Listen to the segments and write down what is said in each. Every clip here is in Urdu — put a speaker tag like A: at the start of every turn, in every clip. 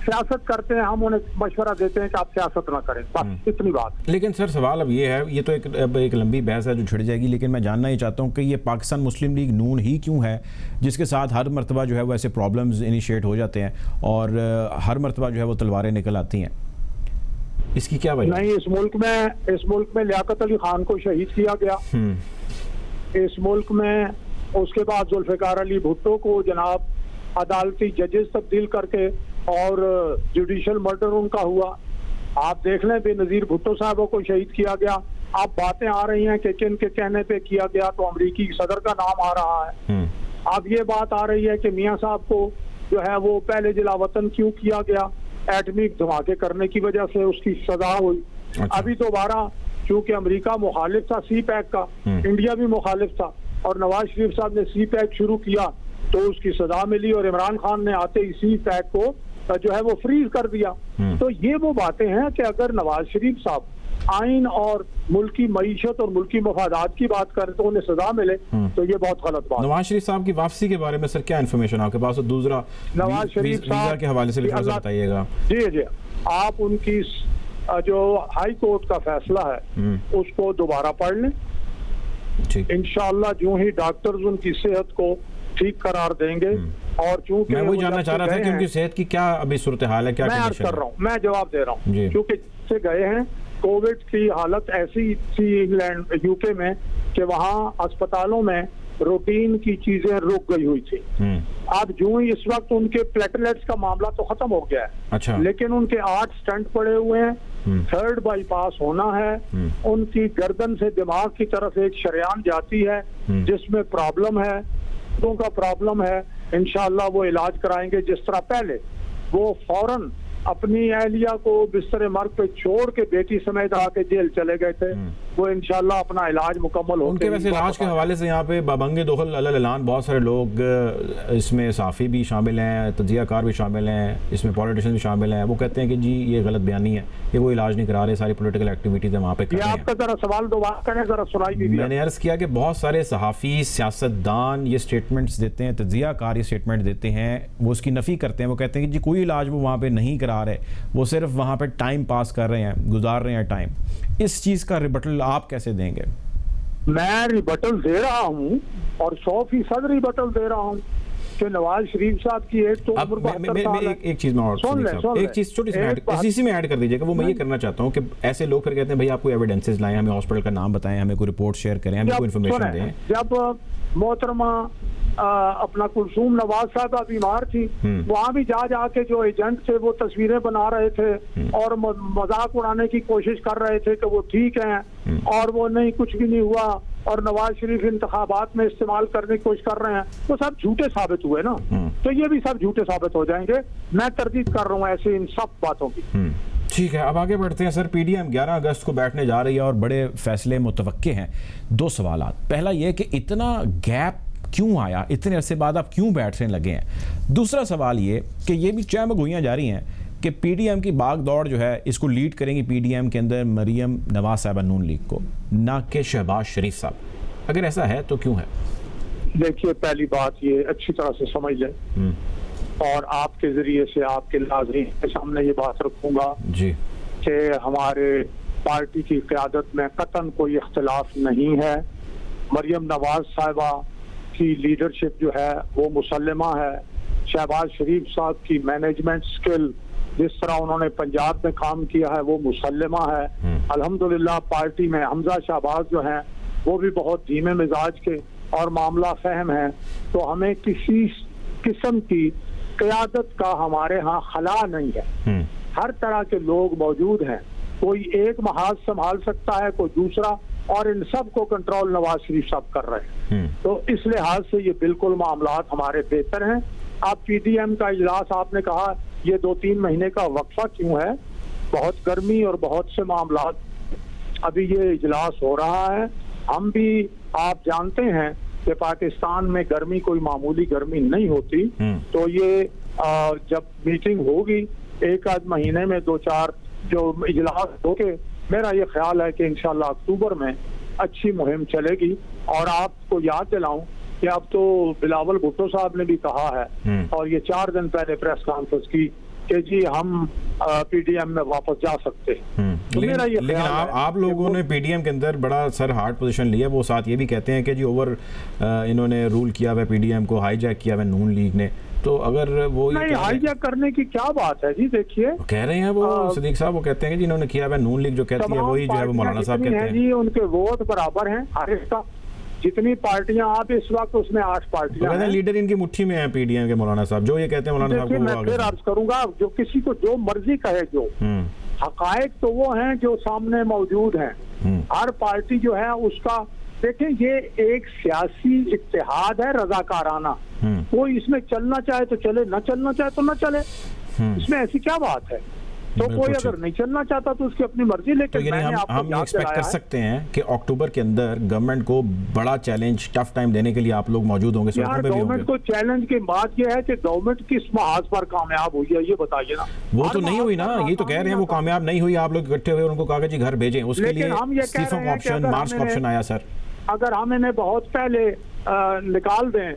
A: سیاست کرتے ہیں, ہم انہیں مشورہ دیتے ہیں کہ آپ سیاست نہ کریں, بس اتنی بات.
B: لیکن سر سوال اب یہ ہے, یہ تو ایک لمبی بحث ہے جو چھڑ جائے گی, لیکن میں جاننا یہ چاہتا ہوں کہ یہ پاکستان مسلم لیگ نون ہی کیوں ہے جس کے ساتھ ہر مرتبہ جو ہے وہ ایسے پرابلمز انیشیٹ ہو جاتے ہیں اور ہر مرتبہ جو ہے وہ تلواریں نکل آتی ہیں, اس کی کیا وجہ؟
A: نہیں, اس ملک میں لیاقت علی خان کو شہید کیا گیا, اس ملک میں اس کے بعد ذوالفقار علی بھٹو کو جناب عدالتی ججز تبدیل کر کے اور جوڈیشل مرڈر ان کا ہوا. آپ دیکھ لیں بے نظیر بھٹو صاحبوں کو شہید کیا گیا. اب باتیں آ رہی ہیں کہ کن کے کہنے پہ کیا گیا, تو امریکی صدر کا نام آ رہا ہے. اب یہ بات آ رہی ہے کہ میاں صاحب کو جو ہے وہ پہلے جلا وطن کیوں کیا گیا, ایٹمی دھماکے کرنے کی وجہ سے اس کی سزا ہوئی. ابھی دوبارہ چونکہ امریکہ مخالف تھا سی پیک کا, انڈیا بھی مخالف تھا, اور نواز شریف صاحب نے سی پیک شروع کیا تو اس کی سزا ملی, اور عمران خان نے آتے ہی سی پیک کو جو ہے وہ فریز کر دیا. تو یہ وہ باتیں ہیں کہ اگر نواز شریف صاحب آئین اور ملکی معیشت اور ملکی مفادات کی بات کریں تو انہیں سزا ملے تو یہ بہت غلط بات.
B: نواز شریف صاحب کی واپسی کے بارے میں سر کیا انفارمیشن آپ کے پاس, اور دوسرا
A: نواز شریف
B: ویزا کے حوالے سے بھی بتائیے گا.
A: جی آپ ان کی جو ہائی کورٹ کا فیصلہ ہے اس کو دوبارہ پڑھ لیں. انشاءاللہ جو ہی ڈاکٹرز ان کی صحت کو ٹھیک قرار دیں گے, اور چونکہ
B: میں وہی جاننا چاہ رہا تھا کہ ان کی صحت کی کیا ابھی صورتحال ہے, کیا
A: میں عرض کر رہا ہوں, میں جواب دے رہا ہوں. کیونکہ سے گئے ہیں, کووڈ کی حالت ایسی تھی انگلینڈ یو کے میں کہ وہاں اسپتالوں میں روٹین کی چیزیں رک گئی ہوئی تھی. اب جو ہی اس وقت ان کے پلیٹلیٹس کا معاملہ تو ختم ہو گیا ہے, لیکن ان کے 8 سٹنٹ پڑے ہوئے ہیں, 3rd بائی پاس ہونا ہے, ان کی گردن سے دماغ کی طرف ایک شریان جاتی ہے جس میں پرابلم ہے, کا پرابلم ہے. انشاءاللہ وہ علاج کرائیں گے. جس طرح پہلے وہ فوراً اپنی اہلیہ کو بستر مرگ پہ چھوڑ کے بیٹی سمیت آ کے جیل چلے گئے تھے, وہ انشاءاللہ اپنا علاج مکمل ہو.
B: ان کے ویسے علاج کے حوالے سے یہاں پہ بابنگ دخل اعلان بہت سارے لوگ اس میں صحافی بھی شامل ہیں, تجزیہ کار بھی شامل ہیں, اس میں پولیٹیشین بھی شامل ہیں, وہ کہتے ہیں کہ جی یہ غلط بیانی ہے, یہ وہ علاج نہیں کرا رہے, ساری پولیٹیکل ایکٹیویٹیز وہاں پہ کر رہے ہیں.
A: آپ کا ذرا سوال دوبارہ کریں, ذرا سنائی دیجیے.
B: میں نے عرض کیا کہ بہت سارے صحافی, سیاستدان یہ سٹیٹمنٹس دیتے ہیں, تجزیہ کار یہ سٹیٹمنٹ دیتے ہیں, وہ اس کی نفی کرتے ہیں, وہ کہتے ہیں کہ جی کوئی علاج وہ وہاں پہ نہیں کرا رہے, وہ صرف وہاں پہ ٹائم پاس کر رہے ہیں, گزار رہے ہیں ٹائم. اس چیز کا ریبٹل آپ کیسے دیں گے؟
A: میں ریبٹل دے رہا ہوں, اور 100% ریبٹل دے رہا ہوں کہ نواز شریف صاحب کی ایج تو عمر 72 سال ہے.
B: ایک چیز میں اور ایک چیز چھوٹی سی اسی میں ایڈ کر دیجیے گا. وہ میں یہ کرنا چاہتا ہوں کہ ایسے لوگ پھر کہتے ہیں بھائی آپ کوئی ایویڈنسز لائیں, ہمیں ہاسپٹل کا نام بتائیں, ہمیں کوئی رپورٹ شیئر کریں, ہمیں کوئی انفارمیشن دیں.
A: جب محترمہ اپنا کلثوم نواز صاحبہ بیمار تھی, وہاں بھی جا کے جو ایجنٹ تھے وہ تصویریں بنا رہے تھے اور مذاق اڑانے کی کوشش کر رہے تھے کہ وہ ٹھیک ہیں, اور وہ نہیں, کچھ بھی نہیں ہوا, اور نواز شریف انتخابات میں استعمال کرنے کی کوشش کر رہے ہیں. وہ سب جھوٹے ثابت ہوئے نا, تو یہ بھی سب جھوٹے ثابت ہو جائیں گے. میں تردید کر رہا ہوں ایسے ان سب باتوں کی.
B: ٹھیک ہے, اب آگے بڑھتے ہیں. سر پی ڈی ایم 11 اگست کو بیٹھنے جا رہی ہے اور بڑے فیصلے متوقع ہیں. 2 سوالات. پہلا یہ کہ اتنا گیپ کیوں آیا, اتنے عرصے بعد آپ کیوں بیٹھنے لگے ہیں؟ دوسرا سوال یہ کہ یہ بھی چہ مگوئیاں جاری ہیں کہ پی ڈی ایم کی باغ دوڑ جو ہے اس کو لیڈ کریں گی پی ڈی ایم کے اندر مریم نواز صاحبہ نون لیگ کو, نہ کہ شہباز شریف صاحب. اگر ایسا ہے تو کیوں ہے؟
A: دیکھیے, پہلی بات یہ اچھی طرح سے سمجھ لیں, اور آپ کے ذریعے سے آپ کے ناظرین کے سامنے یہ بات رکھوں گا
B: جی
A: کہ ہمارے پارٹی کی قیادت میں قطعاً کوئی اختلاف نہیں ہے. مریم نواز صاحبہ کی لیڈرشپ جو ہے وہ مسلمہ ہے. شہباز شریف صاحب کی مینجمنٹ سکل, جس طرح انہوں نے پنجاب میں کام کیا ہے, وہ مسلمہ ہے. الحمدللہ پارٹی میں حمزہ شہباز جو ہیں وہ بھی بہت دھیمے مزاج کے اور معاملہ فہم ہیں. تو ہمیں کسی قسم کی قیادت کا ہمارے ہاں خلا نہیں ہے. ہر طرح کے لوگ موجود ہیں, کوئی ایک محاذ سنبھال سکتا ہے, کوئی دوسرا, اور ان سب کو کنٹرول نواز شریف صاحب کر رہے ہیں. تو اس لحاظ سے یہ بالکل معاملات ہمارے بہتر ہیں. اب پی ڈی ایم کا اجلاس آپ نے کہا یہ 2-3 مہینے کا وقفہ کیوں ہے؟ بہت گرمی اور بہت سے معاملات ابھی یہ اجلاس ہو رہا ہے. ہم بھی آپ جانتے ہیں کہ پاکستان میں گرمی کوئی معمولی گرمی نہیں ہوتی. تو یہ جب میٹنگ ہوگی 1-8 مہینے میں 2-4 جو اجلاس ہو کے, میرا یہ خیال ہے کہ انشاءاللہ اکتوبر میں اچھی مہم چلے گی. اور آپ کو یاد دلاؤں کہ اب تو بلاول بھٹو صاحب نے بھی کہا ہے, اور یہ 4 دن پہلے پریس کانفرنس کی, کہ جی ہم پی ڈی ایم میں واپس جا سکتے ہیں.
B: لیکن آپ لوگوں نے پی ڈی ایم کے اندر بڑا سر ہارڈ پوزیشن لیا. وہ ساتھ یہ بھی کہتے ہیں کہ جی اوور انہوں نے رول کیا ہوا پی ڈی ایم کو, ہائی جیک کیا ہوا نون لیگ نے. تو اگر وہ
A: نہیں ہائی جیک کرنے کی کیا بات ہے جی, دیکھیے
B: کہہ رہے ہیں وہ صدیق صاحب, وہ کہتے ہیں کہ جی انہوں نے کیا ہوا نون لیگ جو کہتی ہے وہی جو ہے وہ مولانا صاحب کہتے ہیں
A: جی ان کے ووٹ برابر ہیں ہر ایک کا. جتنی پارٹیاں آپ اس وقت اس میں 8 پارٹیاں ہیں.
B: لیڈر ان کی مٹھی میں ہیں پی ڈی ایم کے مولانا صاحب, جو یہ کہتے ہیں مولانا صاحب کو.
A: میں پھر عرض کروں گا, جو کسی کو جو مرضی کہے, جو حقائق تو وہ ہیں جو سامنے موجود ہیں. ہر پارٹی جو ہے اس کا دیکھیں, یہ ایک سیاسی اتحاد ہے رضاکارانہ. کوئی اس میں چلنا چاہے تو چلے, نہ چلنا چاہے تو نہ چلے. اس میں ایسی کیا بات ہے؟ تو کوئی اگر نہیں چلنا چاہتا تو اس کی اپنی مرضی. لیکن
B: ہم ایکسپیکٹ کر سکتے ہیں کہ اکتوبر کے اندر گورنمنٹ کو بڑا چیلنج, ٹف ٹائم دینے کے لیے آپ لوگ موجود ہوں گے.
A: گورنمنٹ کو چیلنج کی بات یہ ہے کہ گورنمنٹ کس محاذ پر کامیاب ہوئی ہے, یہ بتائیے نا.
B: وہ تو نہیں ہوئی نا, یہ تو کہہ رہے ہیں وہ کامیاب نہیں ہوئی. آپ لوگ اکٹھے ہوئے ان کو کہا کہ جی گھر بھیجیں, اس کے لیے استعفوں کا آپشن, مارچ کا آپشن آیا. سر
A: اگر ہم انہیں بہت پہلے نکال دیں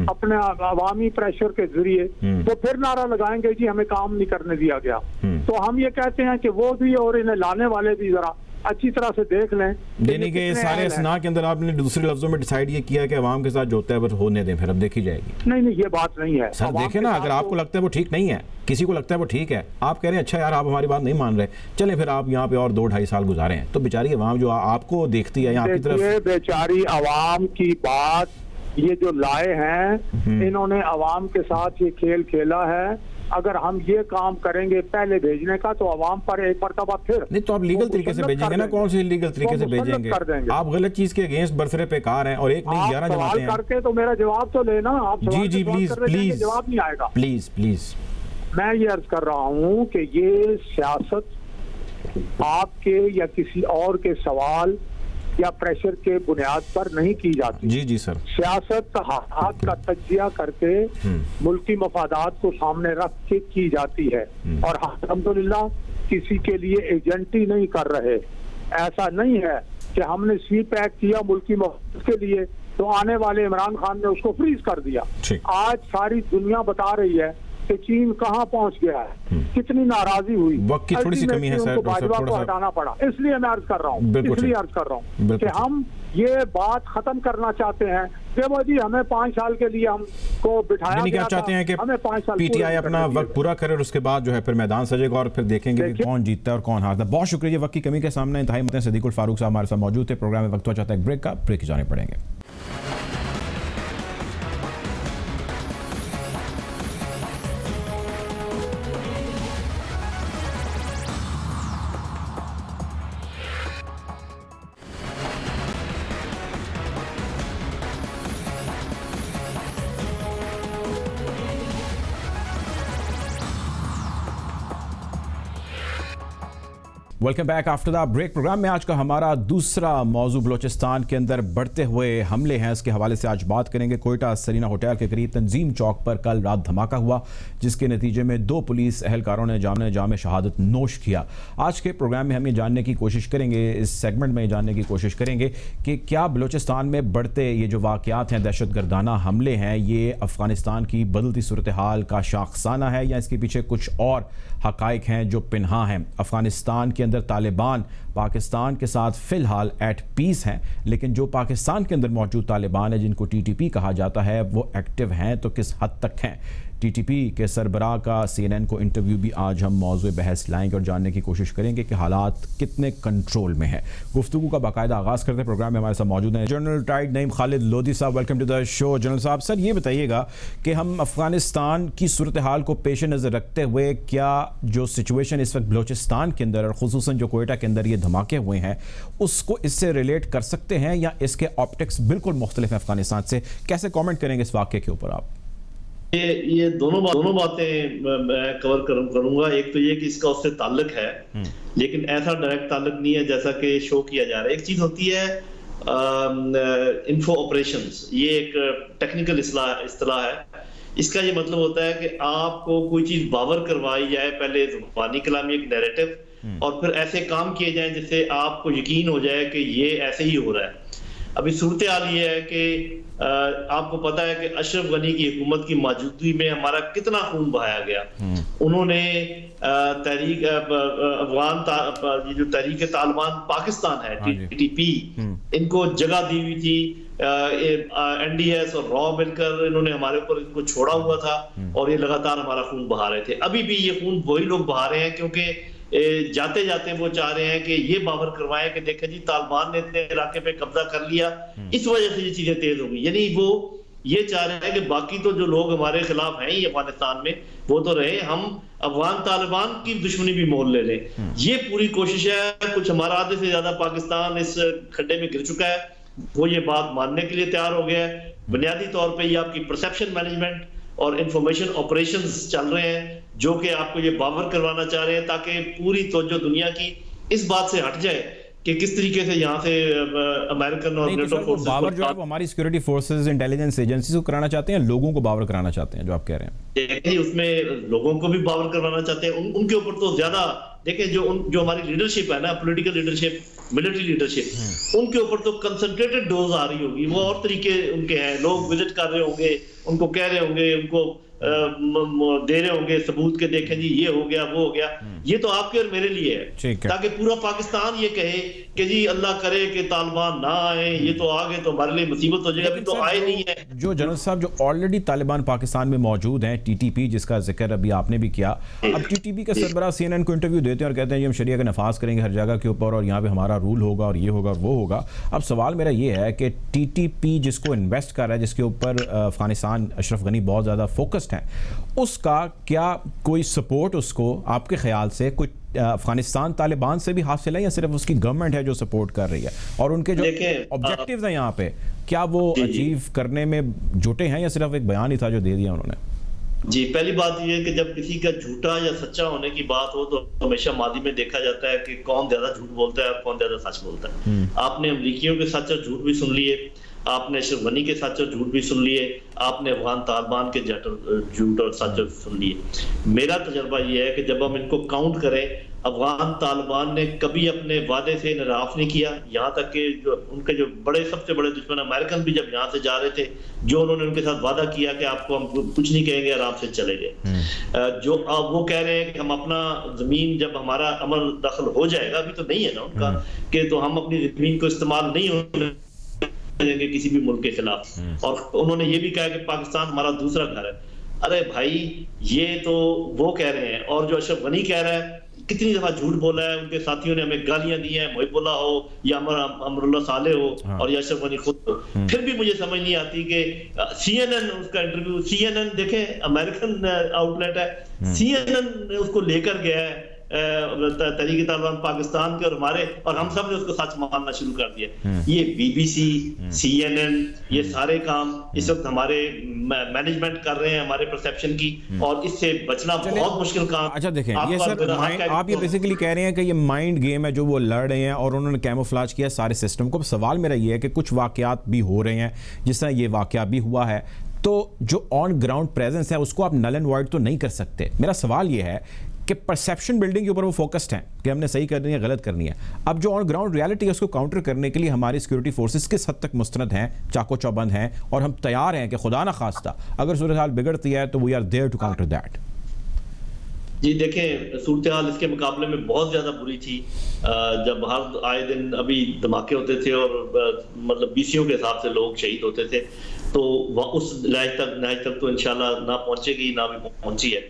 A: اپنے عوامی پریشر کے ذریعے, تو پھر نعرہ لگائیں گے جی ہمیں کام نہیں کرنے دیا گیا. تو ہم یہ کہتے ہیں کہ وہ بھی اور انہیں لانے والے بھی ذرا اچھی طرح سے دیکھ لیں.
B: یعنی کہ سارے اسنا کے اندر آپ نے دوسرے لفظوں میں ڈیسائیڈ یہ کیا کہ عوام کے ساتھ جو ہوتا ہے بس ہونے دیں, پھر اب دیکھی جائے گی.
A: نہیں یہ بات نہیں ہے
B: سر. دیکھیں نا, اگر آپ کو لگتا ہے وہ ٹھیک نہیں ہے, کسی کو لگتا ہے وہ ٹھیک ہے, آپ کہہ رہے ہیں اچھا یار آپ ہماری بات نہیں مان رہے, چلیں پھر آپ یہاں پہ اور 2-2.5 سال گزارے ہیں, تو بیچاری عوام جو آپ کو دیکھتی ہے, آپ کی طرف
A: بیچاری عوام کی بات یہ جو لائے ہیں, انہوں نے عوام کے ساتھ یہ کھیل کھیلا ہے. اگر ہم یہ کام کریں گے پہلے بھیجنے کا, تو عوام پر ایک مرتبہ پھر
B: نہیں, تو آپ لیگل طریقے سے بھیجیں گے نا. کون سے لیگل طریقے سے بھیجیں گے؟ آپ غلط چیز کے اگینسٹ برسرے پہ کار ہیں, اور ایک نہیں 11 جماعتیں ہیں.
A: کر کے تو میرا جواب تو لینا آپ.
B: جی پلیز
A: جواب نہیں آئے گا.
B: پلیز
A: میں یہ عرض کر رہا ہوں کہ یہ سیاست آپ کے یا کسی اور کے سوال یا پریشر کے بنیاد پر نہیں کی جاتی.
B: جی سر.
A: سیاست حالات کا تجزیہ کر کے ملکی مفادات کو سامنے رکھ کے کی جاتی ہے, اور الحمدللہ کسی کے لیے ایجنٹی نہیں کر رہے. ایسا نہیں ہے کہ ہم نے سی پیک کیا ملکی مفاد کے لیے تو آنے والے عمران خان نے اس کو فریز کر دیا. آج ساری دنیا بتا رہی ہے کہ چین کہاں پہنچ گیا ہے, کتنی ناراضی ہوئی.
B: وقت کی تھوڑی سی کمی ہے سر,
A: باجوہ کو ہٹانا پڑا. اس لیے میں عرض کر رہا ہوں کہ ہم یہ بات ختم کرنا چاہتے ہیں کہ وہ جی ہمیں 5 سال کے لیے ہم کو بٹھایا گیا تھا,
B: چاہتے ہیں کہ
A: ہمیں 5 سال
B: پی ٹی آئی اپنا وقت پورا کرے, اور اس کے بعد جو ہے پھر میدان سجے گا, اور پھر دیکھیں گے کہ کون جیتتا ہے اور کون ہارتا ہے. بہت شکریہ. وقت کی کمی کے سامنے انتہائی متن صدیق الفاروق صاحب ہمارے ساتھ موجود تھے. پروگرام میں وقت ہوا چاہتا ہے ایک بریک کا, بریک جانے پڑیں گے. Welcome back after the break. Programme میں آج کا ہمارا دوسرا موضوع بلوچستان کے اندر بڑھتے ہوئے حملے ہیں, اس کے حوالے سے آج بات کریں گے. کوئٹہ سرینا ہوٹل کے قریب تنظیم چوک پر کل رات دھماکہ ہوا, جس کے نتیجے میں 2 پولیس اہلکاروں نے جام شہادت نوش کیا. آج کے پروگرام میں ہم یہ جاننے کی کوشش کریں گے, اس سیگمنٹ میں یہ جاننے کی کوشش کریں گے کہ کیا بلوچستان میں بڑھتے یہ جو واقعات ہیں, دہشت گردانہ حملے ہیں, یہ افغانستان کی بدلتی صورتحال کا شاخسانہ ہے, یا اس کے پیچھے کچھ اور حقائق ہیں جو پنہاں ہیں. افغانستان کے اندر طالبان پاکستان کے ساتھ فی الحال ایٹ پیس ہیں, لیکن جو پاکستان کے اندر موجود طالبان ہیں جن کو ٹی ٹی پی کہا جاتا ہے, وہ ایکٹیو ہیں تو کس حد تک ہیں. ٹی ٹی پی کے سربراہ کا سی این این کو انٹرویو بھی آج ہم موضوع بحث لائیں گے اور جاننے کی کوشش کریں گے کہ حالات کتنے کنٹرول میں ہیں. گفتگو کا باقاعدہ آغاز کرتے ہیں. پروگرام میں ہمارے ساتھ موجود ہیں جنرل ریٹائرڈ نعیم خالد لودھی صاحب. Welcome to the show general صاحب. سر یہ بتائیے گا کہ ہم افغانستان کی صورتحال کو پیش نظر رکھتے ہوئے کیا جو سچویشن اس وقت بلوچستان کے اندر اور خصوصاً جو کوئٹہ کے اندر یہ دھماکے ہوئے ہیں, اس کو اس سے ریلیٹ کر سکتے ہیں, یا اس کے آپٹکس بالکل مختلف ہیں افغانستان سے؟ کیسے کامنٹ کریں گے اس واقعے کے اوپر آپ؟
C: یہ دونوں باتیں میں کور کروں گا. ایک تو یہ کہ اس کا اس سے تعلق ہے, لیکن ایسا ڈائریکٹ تعلق نہیں ہے جیسا کہ شو کیا جا رہا ہے. ایک چیز ہوتی ہے انفو آپریشنز, یہ ایک ٹیکنیکل اصطلاح ہے. اس کا یہ مطلب ہوتا ہے کہ آپ کو کوئی چیز باور کروائی جائے, پہلے زبانی کلامی ایک نیریٹو, اور پھر ایسے کام کیے جائیں جس سے آپ کو یقین ہو جائے کہ یہ ایسے ہی ہو رہا ہے. ابھی صورتحال یہ ہے کہ آپ کو پتا ہے کہ اشرف غنی کی حکومت کی موجودگی میں ہمارا کتنا خون بہایا گیا. انہوں نے تحریک افغان جو تحریک طالبان پاکستان ہے TTP ان کو جگہ دی ہوئی تھی. NDS اور را مل کر انہوں نے ہمارے اوپر ان کو چھوڑا ہوا تھا اور یہ لگاتار ہمارا خون بہا رہے تھے. ابھی بھی یہ خون وہی لوگ بہا رہے ہیں کیونکہ جاتے جاتے وہ چاہ رہے ہیں کہ یہ باور کروائیں کہ دیکھیں جی طالبان نے اتنے علاقے پہ قبضہ کر لیا, اس وجہ سے یہ چیزیں تیز ہو گئی. یعنی وہ یہ چاہ رہے ہیں کہ باقی تو جو لوگ ہمارے خلاف ہیں ہی افغانستان میں وہ تو رہے, ہم افغان طالبان کی دشمنی بھی مول لے لیں. یہ پوری کوشش ہے. کچھ ہمارا آدھے سے زیادہ پاکستان اس کھڈے میں گر چکا ہے, وہ یہ بات ماننے کے لیے تیار ہو گیا ہے. بنیادی طور پہ یہ آپ کی پرسیپشن مینجمنٹ اور انفارمیشن آپریشنز چل رہے ہیں جو کہ آپ کو یہ باور کروانا چاہ رہے ہیں تاکہ پوری توجہ دنیا کی اس بات سے ہٹ جائے کہ کس طریقے سے یہاں سے امریکن اور نیٹو فورسز
B: باور جو ہے وہ ہماری سیکورٹی فورسز انٹیلیجنس ایجنسیز کو کرانا چاہتے ہیں, لوگوں کو باور کرانا چاہتے ہیں جو آپ کہہ رہے ہیں.
C: دیکھیں اس میں لوگوں کو بھی باور کروانا چاہتے ہیں, ان کے اوپر تو زیادہ دیکھیں جو ہماری لیڈرشپ ہے نا, پولیٹیکل لیڈرشپ, ملٹری لیڈرشپ, ان کے اوپر تو کنسنٹریٹڈ ڈوز آ رہی ہوگی. وہ اور طریقے ان کے ہیں, لوگ وزٹ کر رہے ہوں گے, ان کو کہہ رہے ہوں گے, ان کو دے رہے ہوں گے ثبوت کے دیکھیں جی یہ ہو گیا وہ ہو گیا. یہ تو آپ کے اور میرے لیے ہے تاکہ پورا پاکستان یہ کہے کہ جی اللہ کرے کہ طالبان نہ آئے, یہ تو آ گئے تو ہمارے لیے مصیبت ہو جائے گا. ابھی تو آئے نہیں ہے.
B: جو جنرل صاحب جو آلریڈی طالبان پاکستان میں موجود ہیں, TTP جس کا ذکر ابھی آپ نے بھی کیا, اب TTP کا سربراہ CNN کو انٹرویو دیتے ہیں اور کہتے ہیں ہم شریعہ کا نفاذ کریں گے ہر جگہ کے اوپر اور یہاں پہ ہمارا رول ہوگا اور یہ ہوگا وہ ہوگا. اب سوال میرا یہ ہے کہ TTP جس کو انویسٹ کر رہا ہے, جس کے اوپر افغانستان اشرف غنی بہت زیادہ فوکسڈ ہیں, اس کا کیا کوئی سپورٹ اس کو آپ کے خیال سے کچھ افغانستان طالبان سے بھی حاصل ہے یا صرف اس کی گورنمنٹ ہے جو سپورٹ کر رہی ہے, اور ان کے جو آبجیکٹیوز ہیں یہاں پہ کیا وہ اچیو کرنے میں جٹے ہیں یا صرف ایک بیان ہی تھا جو دے دیا انہوں نے؟
C: جی پہلی بات یہ ہے کہ جب کسی کا جھوٹا یا سچا ہونے کی بات ہو تو ہمیشہ ماضی میں دیکھا جاتا ہے کہ کون زیادہ جھوٹ بولتا ہے اور کون زیادہ سچ بولتا ہے. آپ نے امریکیوں کے سچ اور جھوٹ بھی سن لیے, آپ نے اشرف غنی کے سچ اور جھوٹ بھی سن لیے, آپ نے افغان طالبان کے جھوٹ اور سچ سن لیے. میرا تجربہ یہ ہے کہ جب ہم ان کو کاؤنٹ کریں, افغان طالبان نے کبھی اپنے وعدے سے انحراف نہیں کیا, یہاں تک کہ جو ان کے جو سب سے بڑے دشمن امریکن بھی جب یہاں سے جا رہے تھے, جو انہوں نے ان کے ساتھ وعدہ کیا کہ آپ کو ہم کچھ نہیں کہیں گے, آرام سے چلے گئے. جو وہ کہہ رہے ہیں کہ ہم اپنا زمین جب ہمارا عمل دخل ہو جائے گا, ابھی تو نہیں ہے نا ان کا, کہ تو ہم اپنی زمین کو استعمال نہیں ہونے دیں گے کسی بھی ملک کے خلاف. اور انہوں نے یہ بھی کہا کہ پاکستان ہمارا دوسرا گھر ہے. ارے بھائی یہ تو وہ کہہ رہے ہیں, اور جو اشرف غنی کہہ رہا ہے, کتنی دفعہ جھوٹ بولا ہے, ان کے ساتھیوں نے ہمیں گالیاں دی ہیں, محب اللہ ہو یا امر اللہ صالح ہو اور یا اشرف غنی خود ہو. پھر بھی مجھے سمجھ نہیں آتی کہ CNN اس کا انٹرویو, CNN دیکھیں امریکن آؤٹ لیٹ ہے, CNN اس کو لے کر گیا ہے تحریک طالبان پاکستان کے اور ہمارے, اور ہم سب نے اس کو سچ ماننا شروع کر دیا. یہ BBC, CNN, یہ سارے کام اس وقت ہمارے مینجمنٹ کر رہے ہیں ہمارے پرسیپشن کی, اور اس سے بچنا بہت مشکل کام.
B: اچھا دیکھیں یہ سر آپ یہ بیسیکلی کہہ رہے ہیں کہ یہ مائنڈ گیم ہے جو وہ لڑ رہے ہیں اور انہوں نے کیموفلاج کیا سارے سسٹم کو. سوال میرا یہ ہے کہ کچھ واقعات بھی ہو رہے ہیں, جس طرح یہ واقعہ بھی ہوا ہے, تو جو آن گراؤنڈ پریزنس ہے اس کو آپ نل اینڈ وائڈ تو نہیں کر سکتے. میرا سوال یہ ہے کہ پرسیپشن بلڈنگ کے اوپر وہ فوکسڈ ہیں کہ ہم نے صحیح کرنی ہے غلط کرنی ہے. اب جو آن گراؤنڈ ریالٹی ہے اس کو کاؤنٹر کرنے کے لیے ہماری سیکورٹی فورسز کس حد تک مستند ہیں, چاقو چوبند ہیں, اور ہم تیار ہیں کہ خدا نہ خواستہ اگر صورتحال بگڑتی ہے تو we are there to counter that.
C: جی دیکھیں صورتحال اس کے مقابلے میں بہت زیادہ بری تھی. جب ہر آئے دن ابھی دھماکے ہوتے تھے اور مطلب BCO کے حساب سے لوگ شہید ہوتے تھے, تو اس نہج تک تو انشاءاللہ نہ پہنچے گی, نہ بھی پہنچی ہے.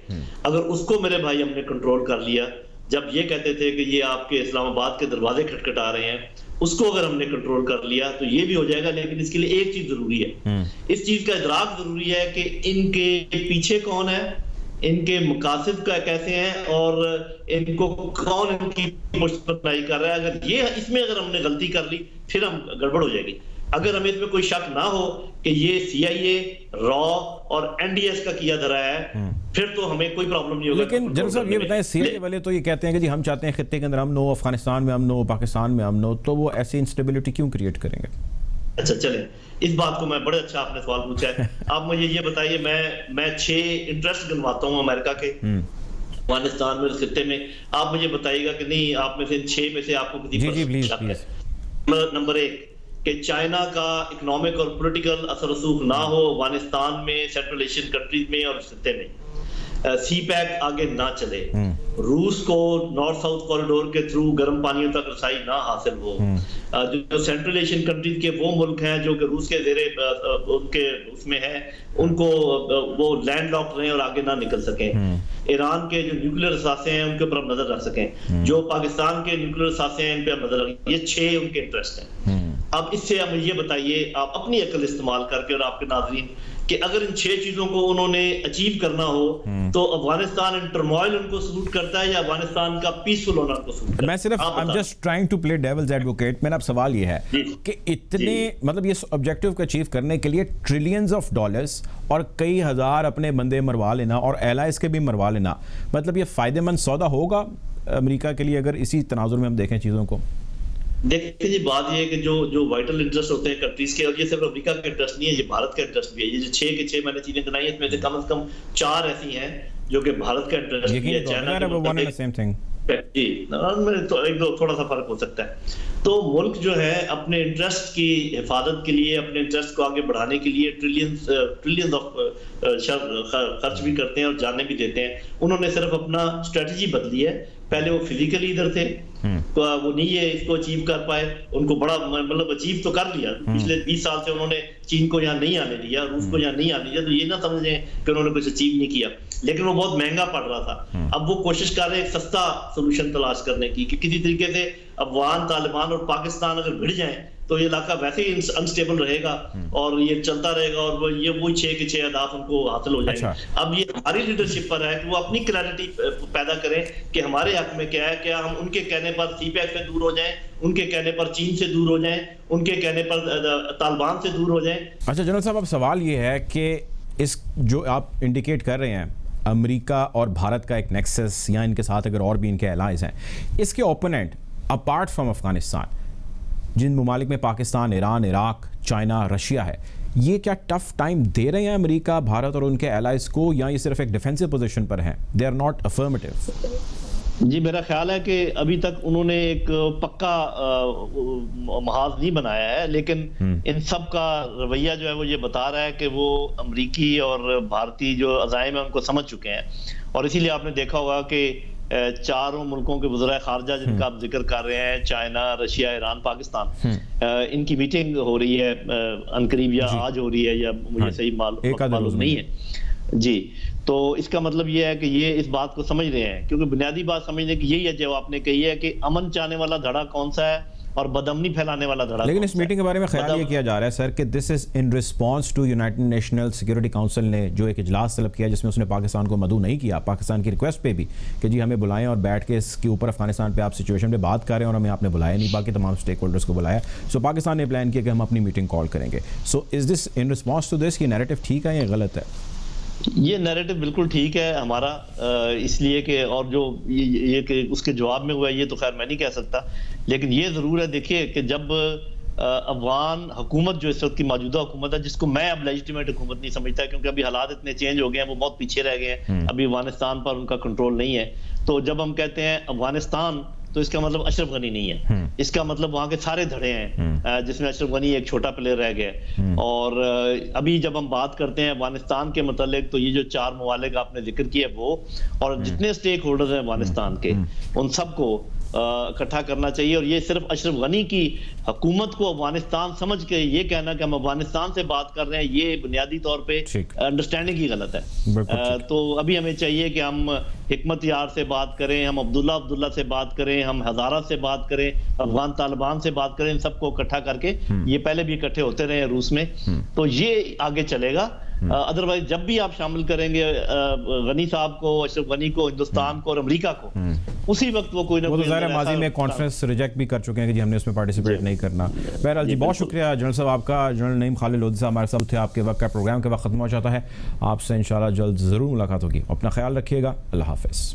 C: اگر اس کو میرے بھائی ہم نے کنٹرول کر لیا, جب یہ کہتے تھے کہ یہ آپ کے اسلام آباد کے دروازے کھٹکھٹا رہے ہیں, اس کو اگر ہم نے کنٹرول کر لیا تو یہ بھی ہو جائے گا. لیکن اس کے لیے ایک چیز ضروری ہے, اس چیز کا ادراک ضروری ہے کہ ان کے پیچھے کون ہے, ان کے مقاصد کا کیسے ہیں, اور ان کو کون ان کی پشتپنائی کر رہا ہے. اگر یہ اس میں اگر ہم نے غلطی کر لی پھر ہم گڑبڑ ہو جائے گی. اگر ہمیں اس میں کوئی شک نہ ہو کہ یہ CIA, را اور NDS کا کیا دھرا ہے, پھر تو ہمیں کوئی پرابلم نہیں ہوگا.
B: لیکن جنرل صاحب یہ بتائیں, CIA والے تو یہ کہتے ہیں کہ جی ہم چاہتے ہیں خطے کے اندر امن ہو, افغانستان میں امن ہو, پاکستان میں امن ہو, تو وہ ایسی انسٹیبلٹی کیوں کریٹ کریں گے؟
C: اچھا چلیں, اس بات کو میں بڑے اچھا آپ نے سوال پوچھا ہے. آپ مجھے یہ بتائیے, میں 6 انٹرسٹ گنواتا ہوں امریکہ کے افغانستان میں, اس خطے میں. آپ مجھے بتائیے گا کہ نہیں آپ میں سے 6 میں سے آپ کو کسی پر شک ہے. نمبر 1, کہ چائنا کا اکنامک اور پولیٹیکل اثر رسوخ نہ ہو افغانستان میں، سینٹرل ایشین کنٹریز میں اور اس خطے میں، سی پیک آگے نہ چلے، روس کو نارتھ ساؤتھ کوریڈور کے تھرو گرم پانیوں تک رسائی نہ حاصل ہو، جو سینٹرل ایشین کنٹریز کے وہ ملک ہیں جو کہ روس کے زیر ان کے اس میں ہیں، ان کو وہ لینڈ لاک رہیں اور آگے نہ نکل سکیں، ایران کے جو نیوکلیر اثاثے ہیں ان کے اوپر ہم نظر رکھ سکیں، جو پاکستان کے نیوکلیر اثاثے ہیں ان پہ ہم نظر رکھیں، یہ 6 ان کے انٹرسٹ ہیں۔ اب اس سے ہمیں یہ بتائیے آپ اپنی عقل استعمال کر کے اور آپ کے ناظرین کہ اگر ان 6 چیزوں کو انہوں نے اچیو کرنا ہو تو افغانستان ان ٹرموائل ان کو سلوٹ کرتا ہے یا افغانستان کا پیسفل ہونا ان کو سلوٹ کرتا ہے؟
B: میں صرف I'm just trying to play devil's advocate۔ میرا اب سوال یہ ہے کہ اتنے مطلب یہ آبجیکٹیو کو اچیو کرنے کے لیے ٹریلینز آف ڈالرز اور کئی ہزار اپنے بندے مروا لینا اور ایلائز کے بھی مروا لینا، مطلب یہ فائدہ مند سودا ہوگا امریکہ کے لیے اگر اسی تناظر میں ہم دیکھیں چیزوں کو؟
C: دیکھیں جی، بات یہ ہے کہ جو وائٹل انٹرسٹ ہوتے ہیں کنٹریز کے، اور یہ صرف امریکہ کا انٹرسٹ نہیں ہے، یہ بھارت کا انٹرسٹ بھی ہے۔ یہ جو 6 کے 6 میں نے چیزیں گنائی ہیں، اس میں سے کم از کم 4 ایسی ہیں جو کہ بھارت کا انٹرسٹ بھی ہے، چائنا جی ایک دو تھوڑا سا فرق ہو سکتا ہے۔ تو ملک جو ہے اپنے انٹرسٹ کی حفاظت کے لیے، اپنے انٹرسٹ کو آگے بڑھانے کے لیے ٹریلینز آف خرچ بھی کرتے ہیں اور جانے بھی دیتے ہیں۔ انہوں نے صرف اپنا اسٹریٹجی بدلی ہے، پہلے وہ فزیکلی ادھر تھے، وہ نہیں ہے اس کو اچیو کر پائے، ان کو بڑا مطلب اچیو تو کر لیا، پچھلے 20 سال سے انہوں نے چین کو یہاں نہیں آنے دیا، روس کو یہاں نہیں آنے دیا، تو یہ نہ سمجھیں کہ انہوں نے کچھ اچیو نہیں کیا، لیکن وہ بہت مہنگا پڑ رہا تھا۔ اب وہ کوشش کر رہے ہیں ایک سستا سولوشن تلاش کرنے کی کہ کسی طریقے سے افغان، طالبان اور پاکستان اگر بھڑ جائیں تو یہ علاقہ ویسے ہی انسٹیبل رہے گا اور یہ چلتا رہے گا، اور یہ وہی 6 کے 6 اہداف ان کو حاصل ہو جائیں گے۔ اب یہ ہماری لیڈرشپ پر ہے کہ وہ اپنی کلیئرٹی پیدا کریں کہ ہمارے حق میں کیا ہے، کیا ہم ان کے کہنے پر سی پیک سے دور ہو جائیں، ان کے کہنے پر چین سے دور ہو جائیں، ان کے کہنے پر طالبان سے دور ہو جائیں۔
B: اچھا جنرل صاحب، اب سوال یہ ہے کہ اس جو آپ انڈیکیٹ کر رہے ہیں امریکہ اور بھارت کا ایک نیکسس، یا ان کے ساتھ اگر اور بھی ان کے الائز ہیں، اس کے اوپوننٹ اپارٹ فرام افغانستان جن ممالک میں پاکستان، ایران، عراق، چائنا، رشیا ہے، یہ کیا ٹف ٹائم دے رہے ہیں امریکہ، بھارت اور ان کے الائز کو، یا یہ صرف ایک ڈیفینسو پوزیشن پر ہیں، دے آر ناٹ افرمیٹیو؟
C: جی میرا خیال ہے کہ ابھی تک انہوں نے ایک پکا محاذ نہیں بنایا ہے، لیکن ان سب کا رویہ جو ہے وہ یہ بتا رہا ہے کہ وہ امریکی اور بھارتی جو عزائم ہیں ان کو سمجھ چکے ہیں، اور اسی لیے آپ نے دیکھا ہوگا کہ 4 ملکوں کے وزراء خارجہ جن کا آپ ذکر کر رہے ہیں، چائنا، رشیا، ایران، پاکستان، ان کی میٹنگ ہو رہی ہے عنقریب، یا آج ہو رہی ہے، یا مجھے صحیح معلوم نہیں ہے جی۔ تو اس کا مطلب یہ ہے کہ یہ اس بات کو سمجھ رہے ہیں، کیونکہ بنیادی بات سمجھنے کی یہی ہے جو آپ نے کہی ہے کہ امن چاہنے والا دھڑا کون سا ہے اور بدامنی پھیلانے والا دھڑا۔
B: لیکن اس میٹنگ کے بارے میں خیال یہ کیا جا رہا ہے سر کہ this is in response to United National Security Council نے جو ایک اجلاس طلب کیا جس میں اس نے پاکستان کو مدعو نہیں کیا، پاکستان کی ریکویسٹ پہ بھی کہ جی ہمیں بلائیں اور بیٹھ کے اس کے اوپر افغانستان پہ آپ سچویشن پہ بات کر رہے ہیں اور ہمیں آپ نے بلایا نہیں، باقی تمام اسٹیک ہولڈرس کو بلایا۔ سو پاکستان نے پلان کیا کہ ہم اپنی میٹنگ کال کریں گے۔ سو از دس ان رسپانس ٹو دس، یہ نیریٹو ٹھیک ہے یا غلط ہے؟
C: یہ نیریٹو بالکل ٹھیک ہے ہمارا، اس لیے کہ اور جو یہ کہ اس کے جواب میں ہوا ہے یہ تو خیر میں نہیں کہہ سکتا، لیکن یہ ضرور ہے دیکھیے کہ جب افغان حکومت جو اس وقت کی موجودہ حکومت ہے، جس کو میں اب لیجٹیمیٹ حکومت نہیں سمجھتا کیونکہ ابھی حالات اتنے چینج ہو گئے ہیں، وہ بہت پیچھے رہ گئے ہیں، ابھی افغانستان پر ان کا کنٹرول نہیں ہے، تو جب ہم کہتے ہیں افغانستان تو اس کا مطلب اشرف غنی نہیں ہے، اس کا مطلب وہاں کے سارے دھڑے ہیں جس میں اشرف غنی ایک چھوٹا پلیئر رہ گیا۔ اور ابھی جب ہم بات کرتے ہیں افغانستان کے متعلق تو یہ جو 4 ممالک آپ نے ذکر کیا وہ، اور جتنے اسٹیک ہولڈرز ہیں افغانستان کے، ان سب کو اکٹھا کرنا چاہیے، اور یہ صرف اشرف غنی کی حکومت کو افغانستان سمجھ کے یہ کہنا کہ ہم افغانستان سے بات کر رہے ہیں، یہ بنیادی طور پہ انڈرسٹینڈنگ ہی غلط ہے۔ تو ابھی ہمیں چاہیے کہ ہم حکمت یار سے بات کریں، ہم عبداللہ سے بات کریں، ہم ہزارہ سے بات کریں، افغان طالبان سے بات کریں، ان سب کو اکٹھا کر کے، یہ پہلے بھی اکٹھے ہوتے رہے ہیں روس میں، تو یہ آگے چلے گا۔ ادروائز جب بھی آپ شامل کریں گے غنی صاحب کو، اشرف غنی کو، ہندوستان کو اور امریکہ کو، اسی وقت وہ کوئی نہ کوئی
B: ظاہر ماضی میں کانفرنس ریجیکٹ بھی کر چکے ہیں کہ جی ہم نے اس میں پارٹیسپیٹ نہیں کرنا۔ بہرحال جی بہت شکریہ جنرل صاحب آپ کا۔ جنرل نعیم خالد لودھی صاحب ہمارے ساتھ تھے، آپ کے وقت کا پروگرام کے وقت ختم ہو جاتا ہے، آپ سے انشاءاللہ جلد ضرور ملاقات ہوگی، اپنا خیال رکھیے گا، اللہ حافظ۔